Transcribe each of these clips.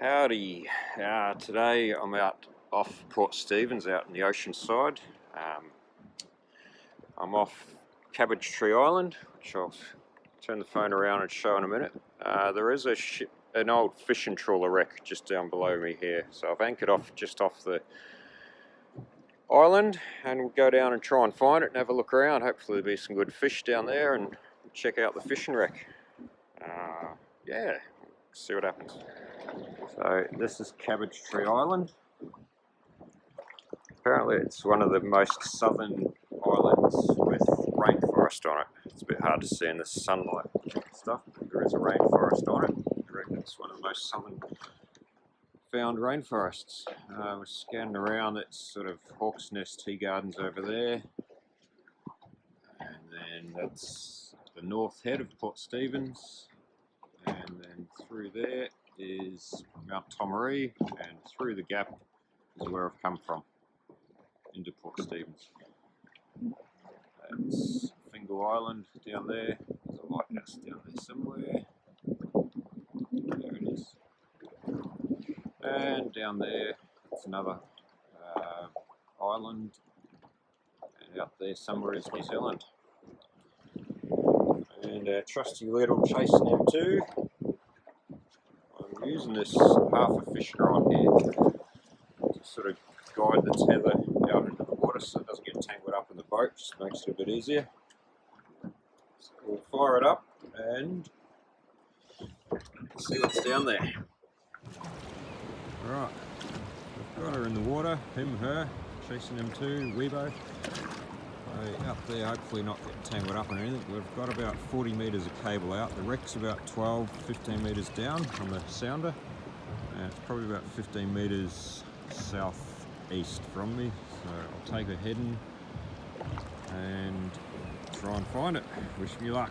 Howdy. Today I'm out off Port Stephens out in the ocean side. I'm off Cabbage Tree Island, which I'll turn the phone around and show in a minute. There is an old fishing trawler wreck just down below me here, so I've anchored off just off the island and we'll go down and try and find it and have a look around. Hopefully there'll be some good fish down there and check out the fishing wreck. Yeah, see what happens. So this is Cabbage Tree Island. Apparently it's one of the most southern islands with rainforest on it. It's a bit hard to see in the sunlight and stuff, but there is a rainforest on it. I reckon it's one of the most southern found rainforests. We're scanning around. It's sort of Hawk's Nest Tea Gardens over there. And then that's the north head of Port Stephens. And then through there is Mount Tomaree, and through the gap is where I've come from, into Port Stephens. That's Fingal Island down there. There's a lighthouse down there somewhere. There it is. And down there, it's another island. And out there somewhere is New Zealand. And our trusty little chasing M2. I'm using this half a fishing rod here to sort of guide the tether out into the water so it doesn't get tangled up in the boat, just makes it a bit easier. So we'll fire it up and see what's down there. Right, we've got her in the water, him, her, chasing them too, Weebo. So up there, hopefully not getting tangled up or anything. We've got about 40 metres of cable out. The wreck's about 12-15 metres down on the sounder, and it's probably about 15 metres southeast from me. So I'll take her heading and try and find it. Wish me luck.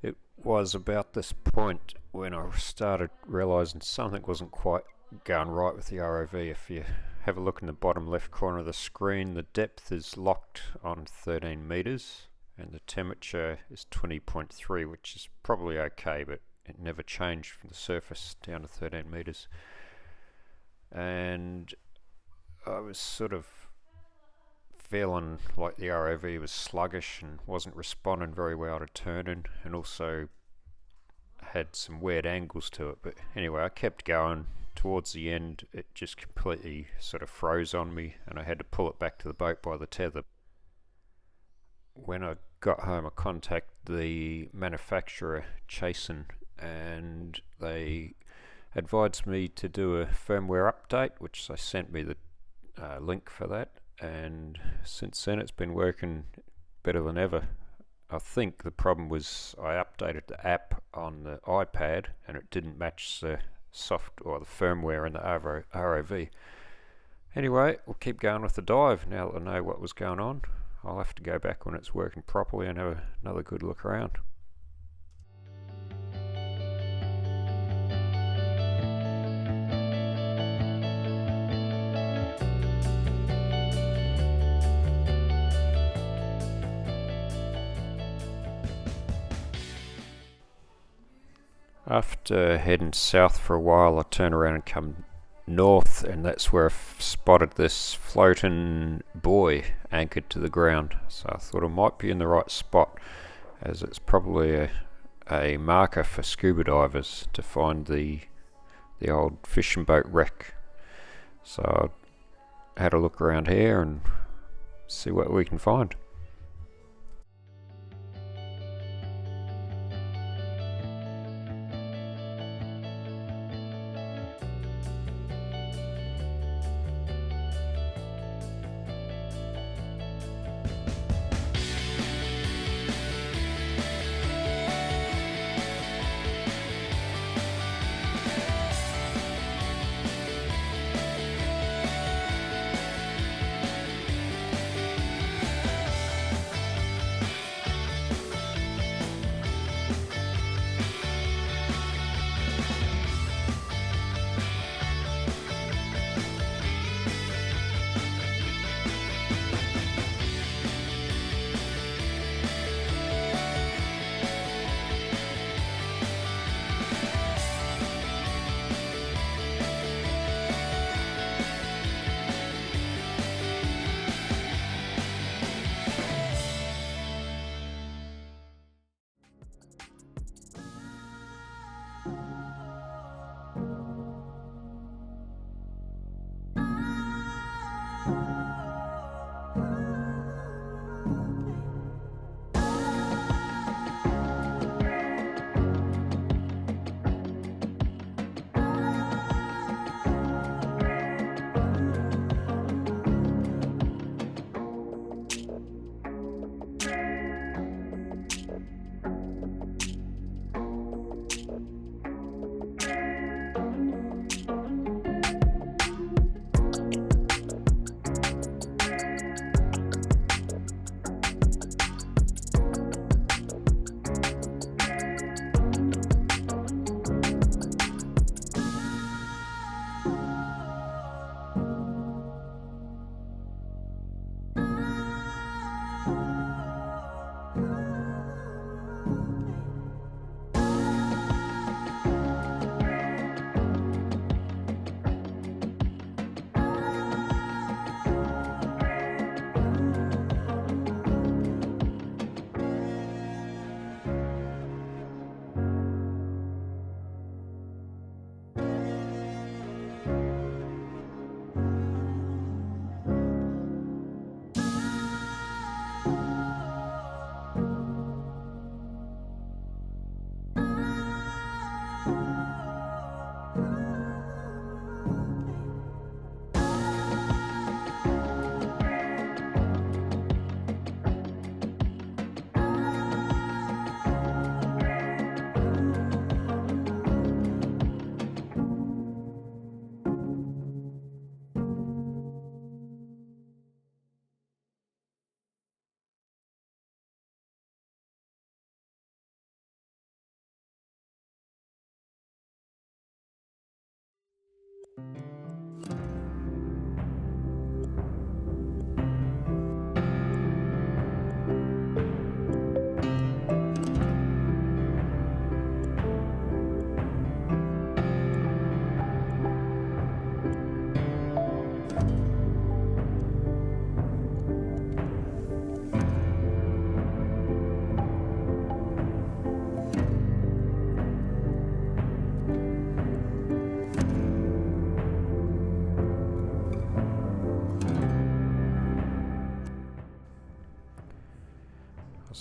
It was about this point when I started realising something wasn't quite going right with the ROV. If you have a look in the bottom left corner of the screen, the depth is locked on 13 metres and the temperature is 20.3, which is probably okay, but it never changed from the surface down to 13 metres. And I was sort of feeling like the ROV was sluggish and wasn't responding very well to turning, and also had some weird angles to it. But anyway, I kept going. Towards the end, it just completely sort of froze on me and I had to pull it back to the boat by the tether. When I got home, I contacted the manufacturer, Chasen, and they advised me to do a firmware update, which they sent me the link for that, and since then it's been working better than ever. I think the problem was I updated the app on the iPad and it didn't match the the firmware in the ROV. Anyway, we'll keep going with the dive now that I know what was going on. I'll have to go back when it's working properly and have another good look around. After heading south for a while, I turned around and come north, and that's where I spotted this floating buoy anchored to the ground. So I thought I might be in the right spot, as it's probably a marker for scuba divers to find the old fishing boat wreck. So I had a look around here and see what we can find.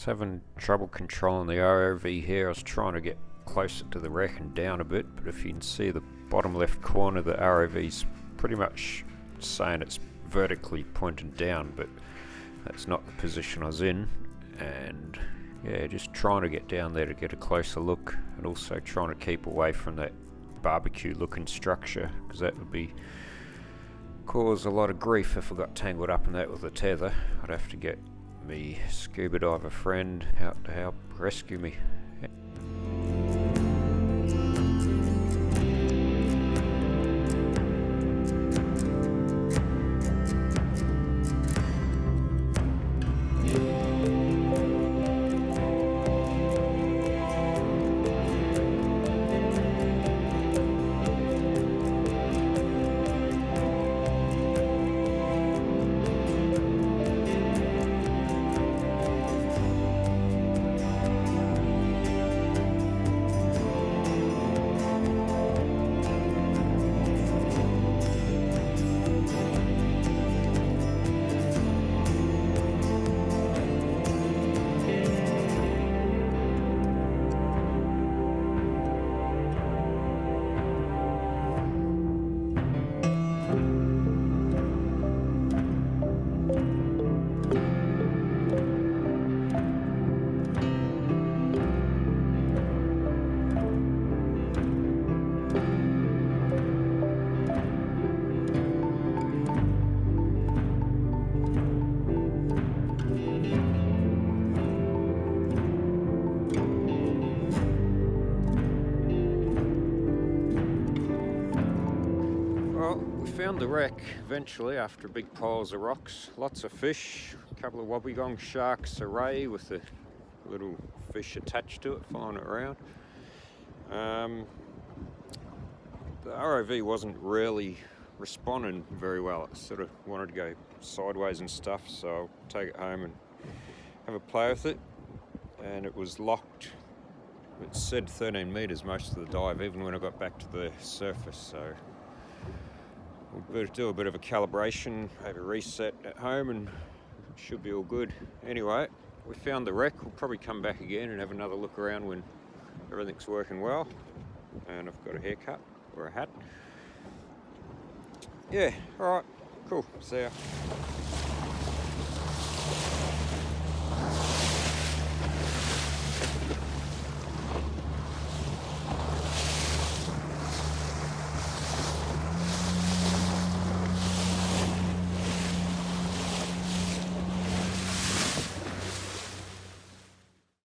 was having trouble controlling the ROV here. I was trying to get closer to the wreck and down a bit, but if you can see the bottom left corner, the ROV's pretty much saying it's vertically pointed down, but that's not the position I was in. And yeah, just trying to get down there to get a closer look, and also trying to keep away from that barbecue looking structure, because that would be cause a lot of grief if I got tangled up in that with a tether. I'd have to get me scuba diver friend out to help rescue me. Found the wreck eventually after big piles of rocks, lots of fish, a couple of wobbegong sharks, a ray with a little fish attached to it, following it around. The ROV wasn't really responding very well. It sort of wanted to go sideways and stuff, so I'll take it home and have a play with it. And it was locked. It said 13 metres most of the dive, even when I got back to the surface, so we'll do a bit of a calibration, maybe reset at home, and it should be all good. Anyway, we found the wreck. We'll probably come back again and have another look around when everything's working well. And I've got a haircut or a hat. Yeah, alright, cool, see ya.